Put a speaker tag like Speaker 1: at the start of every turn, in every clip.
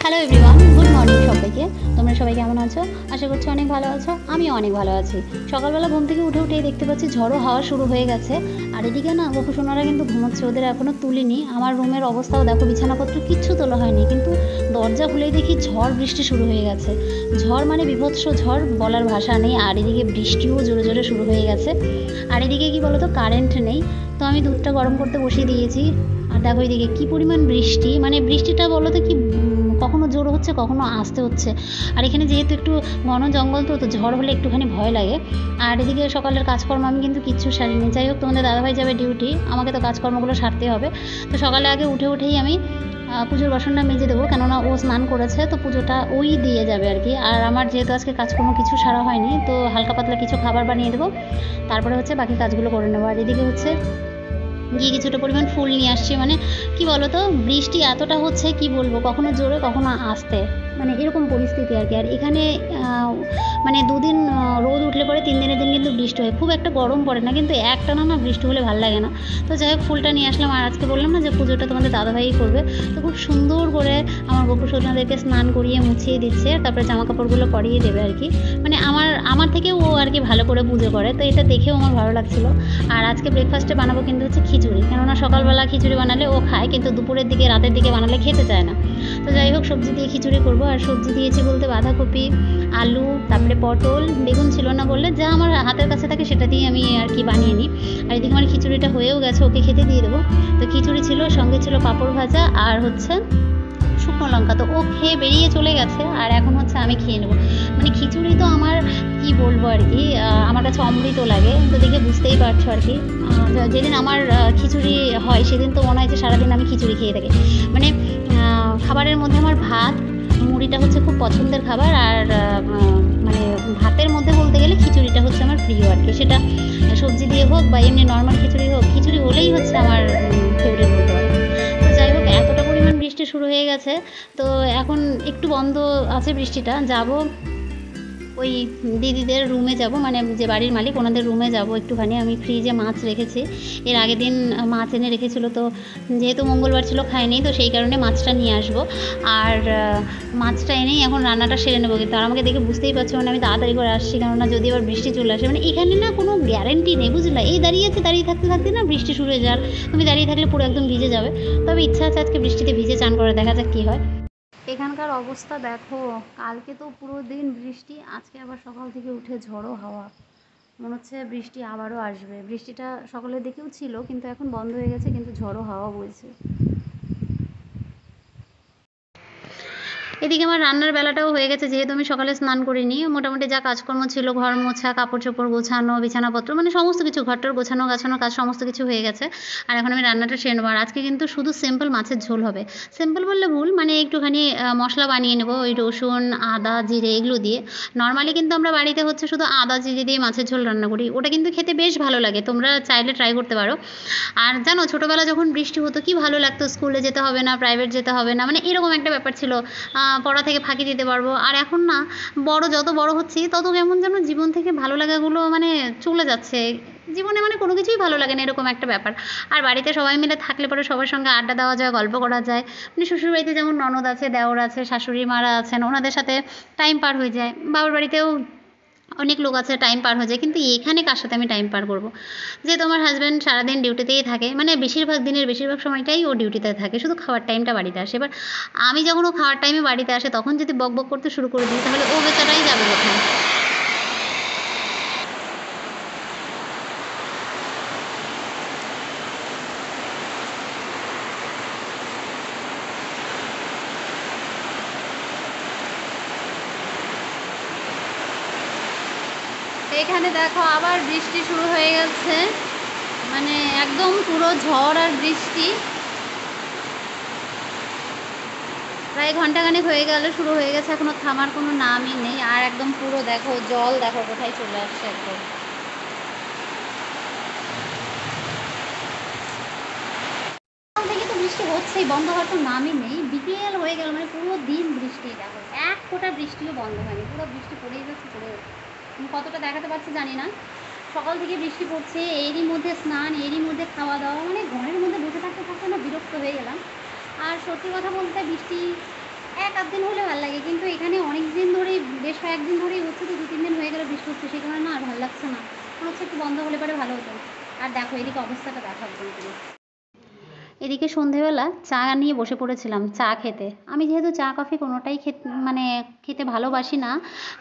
Speaker 1: Hello everyone, good morning সবাইকে। তোমরা সবাই কেমন আছো? আশা করছি অনেক ভালো আছো। আমিও অনেক ভালো আছি। সকালবেলা ঘুম থেকে উঠেই দেখতে পাচ্ছি ঝড়ো হাওয়া শুরু হয়ে গেছে। আর এদিকে না গপু সোনারা কিন্তু ঘুমোচ্ছে, ওদের এখনও তুলিনি। আমার রুমের অবস্থাও দেখো, বিছানাপত্র কিচ্ছু তোলা হয়নি, কিন্তু দরজা খুলেই দেখি ঝড় বৃষ্টি শুরু হয়ে গেছে। ঝড় মানে বিভৎস ঝড়, বলার ভাষা নেই। আর এদিকে বৃষ্টিও জোরে জোরে শুরু হয়ে গেছে। আর এদিকে কি বলতো, কারেন্ট নেই, তো আমি দুধটা গরম করতে বসিয়ে দিয়েছি। আর দেখো এদিকে কী পরিমাণ বৃষ্টি, মানে বৃষ্টিটা বলো তো কি, কখনো জোর হচ্ছে কখনো আস্তে হচ্ছে। আর এখানে যেহেতু একটু ঘন জঙ্গল, তো ঝড় হলে একটুখানি ভয় লাগে। আর এদিকে সকালের কাজকর্ম আমি কিন্তু কিচ্ছু সারিনি। যাই হোক, তোমাদের দাদাভাই যাবে ডিউটি, আমাকে তো কাজকর্মগুলো সারতে হবে। তো সকালে আগে উঠেই আমি পুজোর বাসনটা মেজে দেবো, কেননা ও স্নান করেছে, তো পুজোটা ওই দিয়ে যাবে আর কি। আর আমার যেহেতু আজকে কাজকর্ম কিছু সারা হয়নি, তো হালকা পাতলা কিছু খাবার বানিয়ে দেবো, তারপরে হচ্ছে বাকি কাজগুলো করে নেবো। আর এদিকে হচ্ছে গিয়ে কিছুটা পরিমাণ ফুল নিয়ে আসছি। মানে কি বলো তো, বৃষ্টি এতটা হচ্ছে কি বলবো, কখনো জোরে কখনো আস্তে, মানে এরকম পরিস্থিতি আর কি। আর এখানে মানে দুদিন রোদ উঠলে পরে 3 দিনের দিন কিন্তু বৃষ্টি হয়, খুব একটা গরম পড়ে না, কিন্তু একটানা না বৃষ্টি হলে ভালো লাগে না। তো যাই হোক, ফুলটা নিয়ে আসলাম। আর আজকে বললাম না যে পুজোটা তোমাদের দাদাভাই করবে, তো খুব সুন্দর করে আমার গপু সোনাদেরকে স্নান করিয়ে মুছিয়ে দিচ্ছে, তারপরে জামা কাপড়গুলো পরিয়ে দেবে আর কি। মানে আমার থেকেও ও আর কি ভালো করে পুজো করে, তো এটা দেখেও আমার ভালো লাগছিলো। আর আজকে ব্রেকফাস্টে বানাবো কিন্তু হচ্ছে খিচুড়ি, কেননা সকালবেলা খিচুড়ি বানালে ও খায়, কিন্তু দুপুরের দিকে রাতের দিকে বানালে খেতে চায় না। তো যাই হোক, সবজি দিয়ে খিচুড়ি করবো। আর সবজি দিয়েছি বলতে বাঁধাকপি, আলু, তারপরে পটল, বেগুন ছিল না বললে, যা আমার হাতের কাছে থাকে সেটা দিয়ে আমি আর কি বানিয়ে নিই। আর এদিকে আমার খিচুড়িটা হয়েও গেছে, ওকে খেতে দিয়ে দেবো। তো খিচুড়ি ছিল, সঙ্গে ছিল পাঁপড় ভাজা আর হচ্ছে শুকনো লঙ্কা। তো ও খেয়ে বেরিয়ে চলে গেছে, আর এখন হচ্ছে আমি খেয়ে নেবো। মানে খিচুড়ি তো আমার কি বলবো আর কি, আমার কাছে অমৃত লাগে। তো দেখে বুঝতেই পারছো আর কি, যেদিন আমার খিচুড়ি হয় সেদিন তো মনে হয় যে সারাদিন আমি খিচুড়ি খেয়ে থাকি। মানে খাবারের মধ্যে আমার ভাত, মুড়িটা হচ্ছে খুব পছন্দের খাবার। আর মানে ভাতের মধ্যে বলতে গেলে খিচুড়িটা হচ্ছে আমার প্রিয় আর কি। সেটা সবজি দিয়ে হোক বা এমনি নর্মাল খিচুড়ি হোক, খিচুড়ি হলেই হচ্ছে আমার ফেভারিট বলতে পারো। তো যাই হোক, এতটা পরিমাণ বৃষ্টি শুরু হয়ে গেছে, তো এখন একটু বন্ধ আছে বৃষ্টিটা। যাব ওই দিদিদের রুমে যাব, মানে যে বাড়ির মালিক ওনাদের রুমে যাব একটুখানি। আমি ফ্রিজে মাছ রেখেছি, এর আগের দিন মাছ এনে রেখেছিলো, তো যেহেতু মঙ্গলবার ছিল খাইনি, তো সেই কারণে মাছটা নিয়ে আসবো। আর মাছটা এনেই এখন রান্নাটা সেরে নেবো। কিন্তু আর আমাকে দেখে বুঝতেই পারছো, মানে আমি তাড়াতাড়ি করে আসছি, কেননা যদি আবার বৃষ্টি চলে আসে, মানে এখানে না কোনো গ্যারেন্টি নেই বুঝলা। এই দাঁড়িয়ে আছে, দাঁড়িয়ে থাকতে থাকতে না বৃষ্টি শুরু হয়ে যায়, তুমি দাঁড়িয়ে থাকলে পুরো একদম ভিজে যাবে। তবে ইচ্ছা আছে আজকে বৃষ্টিতে ভিজে চান করে, দেখা যাক কী হয়। এখানকার অবস্থা দেখো, কালকে তো পুরো দিন বৃষ্টি, আজকে আবার সকাল থেকে উঠে ঝড়ো হাওয়া, মনে হচ্ছে বৃষ্টি আবারও আসবে। বৃষ্টিটা সকালের দিকেও ছিল, কিন্তু এখন বন্ধ হয়ে গেছে, কিন্তু ঝড়ো হাওয়া বইছে। এদিকে আমার রান্নার বেলাটাও হয়ে গেছে, যেহেতু আমি সকালে স্নান করিনি। মোটামুটি যা কাজকর্ম ছিল, ঘর মোছা, কাপড় চোপড় গোছানো, বিছানাপত্র, মানে সমস্ত কিছু, ঘরটার গোছানো গাছানোর কাজ সমস্ত কিছু হয়ে গেছে। আর এখন আমি রান্নাটা সেরে নেবো। আর আজকে কিন্তু শুধু সিম্পল মাছের ঝোল হবে। সিম্পল বললে ভুল, মানে একটুখানি মশলা বানিয়ে নেবো, ওই রসুন, আদা, জিরে এগুলো দিয়ে। নর্মালি কিন্তু আমরা বাড়িতে হচ্ছে শুধু আদা জিরে দিয়ে মাছের ঝোল রান্না করি, ওটা কিন্তু খেতে বেশ ভালো লাগে, তোমরা চাইলে ট্রাই করতে পারো। আর জানো, ছোটোবেলা যখন বৃষ্টি হতো কি ভালো লাগতো, স্কুলে যেতে হবে না, প্রাইভেট যেতে হবে না, মানে এরকম একটা ব্যাপার ছিল। পড়া থেকে ফাঁকি দিতে পারবো। আর এখন না, যত বড় হচ্ছি তত কেমন যেন জীবন থেকে ভালো লাগাগুলো মানে চলে যাচ্ছে। জীবনে মানে কোনো কিছুই ভালো লাগে না, এরকম একটা ব্যাপার। আর বাড়িতে সবাই মিলে থাকলে পরে সবার সঙ্গে আড্ডা দেওয়া যায়, গল্প করা যায়। মানে শ্বশুরবাড়িতে যেমন ননদ আছে, দেওর আছে, শাশুড়ি মারা আছেন, ওনাদের সাথে টাইম পার হয়ে যায়। বাবার বাড়িতেও অনেক লোক আছে, টাইম পার হয়ে যায়। কিন্তু এখানে কার সাথে আমি টাইম পার করবো? যেহেতু আমার হাজব্যান্ড সারাদিন ডিউটিতেই থাকে, মানে দিনের বেশিরভাগ সময়টাই ও ডিউটিতে থাকে, শুধু খাওয়ার টাইমটা বাড়িতে আসে। এবার আমি যখন ও খাওয়ার টাইমে বাড়িতে আসে, তখন যদি বক বক করতে শুরু করে দিই, তাহলে ও বেচারাই যাবে কোথায়? এখানে দেখো আবার বৃষ্টি শুরু হয়ে গেছে, মানে একদম পুরো ঝড় আর বৃষ্টি। প্রায় ঘন্টাখানেক হয়ে গেল শুরু হয়ে গেছে, এখনো থামার কোনো নামই নেই। আর একদম পুরো দেখো জল, দেখো কোথায় চলে আসছে একদম। সকাল থেকে তো বৃষ্টি হচ্ছেই, বন্ধ হওয়ার তো নামই নেই। বিকেল হয়ে গেল, মানে পুরো দিন বৃষ্টি, দেখো এক ফোঁটা বৃষ্টিও বন্ধ হয়নি, পুরো বৃষ্টি পড়েই যাচ্ছে, পড়ে যাচ্ছে। আমি কতটা দেখাতে পারছি জানি না। সকাল থেকে বৃষ্টি পড়ছে, এরই মধ্যে স্নান, এরই মধ্যে খাওয়া দাওয়া, মানে ঘরের মধ্যে বসে থাকতে থাকতে না বিরক্ত হয়ে গেলাম। আর সত্যি কথা বলতে, বৃষ্টি এক আধ দিন হলে ভালো লাগে, কিন্তু এখানে অনেক দিন ধরেই, বেশ কয়েকদিন ধরেই হচ্ছে, তো 2-3 দিন হয়ে গেল বৃষ্টি হচ্ছে, সেই কারণে না আর ভালো লাগছে না। মনে হচ্ছে একটু বন্ধ হলে পরে ভালো হতো। আর দেখো এদিকে অবস্থাটা দেখো একদম পুরো। এদিকে সন্ধেবেলা চা নিয়ে বসে পড়েছিলাম চা খেতে। আমি যেহেতু চা কফি কোনোটাই মানে খেতে ভালোবাসি না,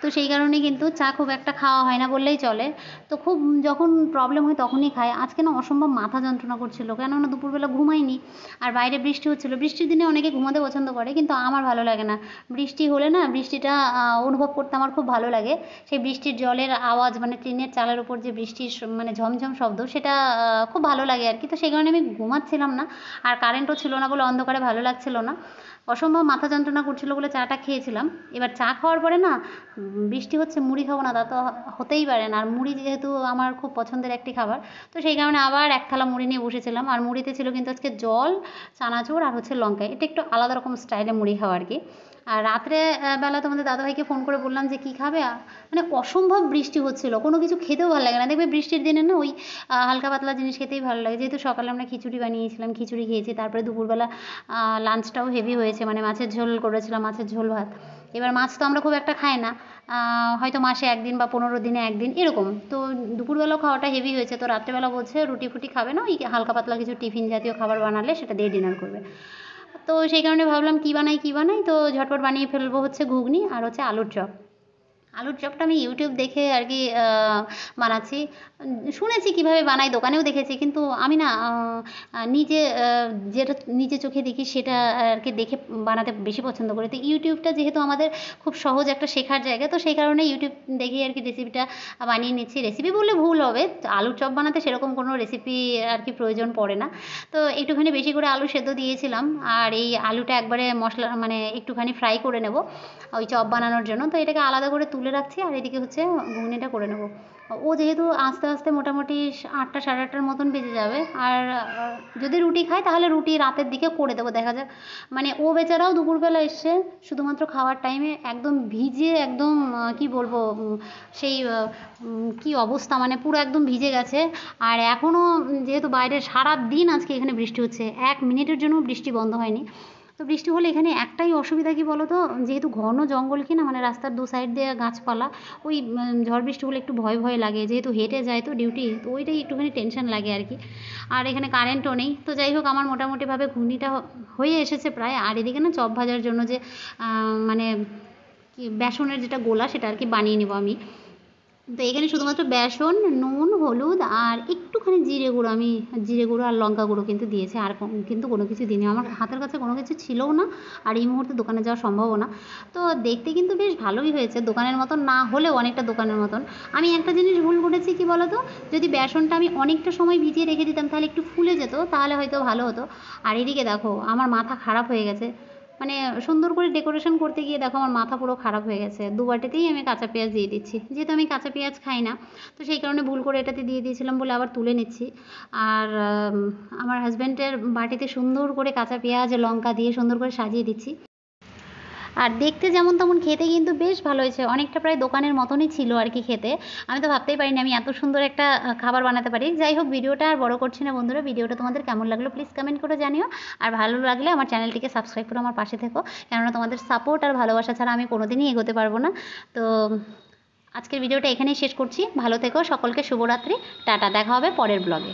Speaker 1: তো সেই কারণে কিন্তু চা খুব একটা খাওয়া হয় না বললেই চলে। তো খুব যখন প্রবলেম হয় তখনই খাই। আজকে না অসম্ভব মাথা যন্ত্রণা করছিল, কেননা দুপুরবেলা ঘুমাইনি আর বাইরে বৃষ্টি হচ্ছিল। বৃষ্টির দিনে অনেকে ঘুমাতে পছন্দ করে, কিন্তু আমার ভালো লাগে না। বৃষ্টি হলে না বৃষ্টিটা অনুভব করতে আমার খুব ভালো লাগে। সেই বৃষ্টির জলের আওয়াজ, মানে টিনের চালের উপর যে বৃষ্টির মানে ঝমঝম শব্দ, সেটা খুব ভালো লাগে আর কি। তো সেই কারণে আমি ঘুমাচ্ছিলাম না, আর কারেন্টও ছিল না বলে অন্ধকারে ভালো লাগছিল না। অসম্ভব মাথা যন্ত্রণা করছিল বলে চাটা খেয়েছিলাম। এবার চা খাওয়ার পরে না বৃষ্টি হচ্ছে, মুড়ি খাবো না তা তো হতেই পারে না। আর মুড়ি যেহেতু আমার খুব পছন্দের একটি খাবার, তো সেই কারণে আবার এক থালা মুড়ি নিয়ে বসেছিলাম। আর মুড়িতে ছিল কিন্তু আজকে জল, চানাচুর আর হচ্ছে লঙ্কা। এটা একটু আলাদা রকম স্টাইলে মুড়ি খাওয়া আর কি। আর রাত্রে বেলা তোমাদের দাদাভাইকে ফোন করে বললাম যে কী খাবে, মানে অসম্ভব বৃষ্টি হচ্ছিল, কোনো কিছু খেতেও ভালো লাগে না। দেখবে বৃষ্টির দিনে না ওই হালকা পাতলা জিনিস খেতেই ভালো লাগে। যেহেতু সকালে আমরা খিচুড়ি বানিয়েছিলাম, খিচুড়ি খেয়েছি। তারপরে দুপুরবেলা লাঞ্চটাও হেভি হয়েছে, মানে মাছের ঝোল করেছিলাম, মাছের ঝোল ভাত। এবার মাছ তো আমরা খুব একটা খাই না, হয়তো মাসে 1 দিন বা 15 দিনে 1 দিন এরকম। তো দুপুরবেলাও খাওয়াটা হেভি হয়েছে। তো রাত্রেবেলা বলছে রুটি ফুটি খাবে না, ওই হালকা পাতলা কিছু টিফিন জাতীয় খাবার বানালে সেটা দিয়ে ডিনার করবে। তো সেই কারণে ভাবলাম কী বানাই, তো ঝটপট বানিয়ে ফেলবো হচ্ছে ঘুগনি আর হচ্ছে আলুর চপ। আলুর চপটা আমি ইউটিউব দেখে আর কি বানাচ্ছি। শুনেছি কীভাবে বানায়, দোকানেও দেখেছি, কিন্তু আমি না নিজে যেটা নিজে চোখে দেখি সেটা আর কি দেখে বানাতে বেশি পছন্দ করি। তো ইউটিউবটা যেহেতু আমাদের খুব সহজ একটা শেখার জায়গা, তো সেই কারণে ইউটিউব দেখেই আর কি রেসিপিটা বানিয়ে নিচ্ছি। রেসিপি বললে ভুল হবে, আলুর চপ বানাতে সেরকম কোনো রেসিপি আর কি প্রয়োজন পড়ে না। তো একটুখানি বেশি করে আলু সেদ্ধ দিয়েছিলাম, আর এই আলুটা একবারে মশলা মানে একটুখানি ফ্রাই করে নেব ওই চপ বানানোর জন্য। তো এটাকে আলাদা করে তুলে রাখছি, আর এদিকে হচ্ছে ঘুগনিটা করে নেব। ও যেহেতু আস্তে আস্তে মোটামুটি 8টা 8:30টার মতন বেজে যাবে। আর যদি রুটি খায় তাহলে রুটি রাতের দিকে করে দেবো, দেখা যাক। মানে ও বেচারাও দুপুরবেলা এসছে শুধুমাত্র খাওয়ার টাইমে একদম ভিজে, একদম কি বলবো, সেই কি অবস্থা, মানে পুরো একদম ভিজে গেছে। আর এখনও যেহেতু বাইরে সারা দিন আজকে এখানে বৃষ্টি হচ্ছে, 1 মিনিটের জন্য বৃষ্টি বন্ধ হয়নি। তো বৃষ্টি হলে এখানে একটাই অসুবিধা কী বলো তো, যেহেতু ঘন জঙ্গল কি না, মানে রাস্তার দু সাইড দিয়ে গাছপালা, ওই ঝড় বৃষ্টি হলে একটু ভয় ভয় লাগে, যেহেতু হেঁটে যায় তো ডিউটি, তো ওইটাই একটুখানি টেনশন লাগে আর কি। আর এখানে কারেন্টও নেই। তো যাই হোক, আমার মোটামুটিভাবে ঘুগনিটা হয়ে এসেছে প্রায়। আর এদিকে না চপ ভাজার জন্য যে মানে কি বেসনের যেটা গোলা, সেটা আর কি বানিয়ে নেবো আমি। তো এখানে শুধুমাত্র বেসন, নুন, হলুদ আর একটুখানি জিরে গুঁড়ো, আমি জিরে গুঁড়ো আর লঙ্কা গুঁড়ো কিন্তু দিয়েছি। আর কিন্তু কোনো কিছু দিইনি, আমার হাতের কাছে কোনো কিছু ছিলও না, আর এই মুহূর্তে দোকানে যাওয়া সম্ভবও না। তো দেখতে কিন্তু বেশ ভালোই হয়েছে, দোকানের মতন না হলেও অনেকটা দোকানের মতন। আমি একটা জিনিস ভুল করেছি, কি বলো তো, যদি বেসনটা আমি অনেকটা সময় ভিজিয়ে রেখে দিতাম তাহলে একটু ফুলে যেত, তাহলে হয়তো ভালো হতো। আর এদিকে দেখো আমার মাথা খারাপ হয়ে গেছে, মানে সুন্দর করে ডেকোরেশন করতে গিয়ে দেখো আমার মাথা পুরো খারাপ হয়ে গেছে। দু বাটিতেই আমি কাঁচা পেঁয়াজ দিয়ে দিচ্ছি, যেহেতু আমি কাঁচা পেঁয়াজ খাই না, তো সেই কারণে ভুল করে এটাতে দিয়ে দিয়েছিলাম বলে আবার তুলে নিচ্ছি। আর আমার হাজব্যান্ডের বাটিতে সুন্দর করে কাঁচা পেঁয়াজ লঙ্কা দিয়ে সুন্দর করে সাজিয়ে দিচ্ছি। আর দেখতে যেমন তেমন, খেতে কিন্তু বেশ ভালো হয়েছে, অনেকটা প্রায় দোকানের মতনই ছিল আর কি খেতে। আমি তো ভাবতেই পারিনি আমি এত সুন্দর একটা খাবার বানাতে পারি। যাই হোক, ভিডিওটা আর বড় করছি না বন্ধুরা, ভিডিওটা তোমাদের কেমন লাগলো প্লিজ কমেন্ট করে জানিও। আর ভালো লাগলে আমার চ্যানেলটিকে সাবস্ক্রাইব করে আমার পাশে থেকো, কেননা তোমাদের সাপোর্ট আর ভালোবাসা ছাড়া আমি কোনোদিনই এগোতে পারবো না। তো আজকের ভিডিওটা এখানেই শেষ করছি। ভালো থেকো, সকলকে শুভরাত্রি, টাটা, দেখা হবে পরের ব্লগে।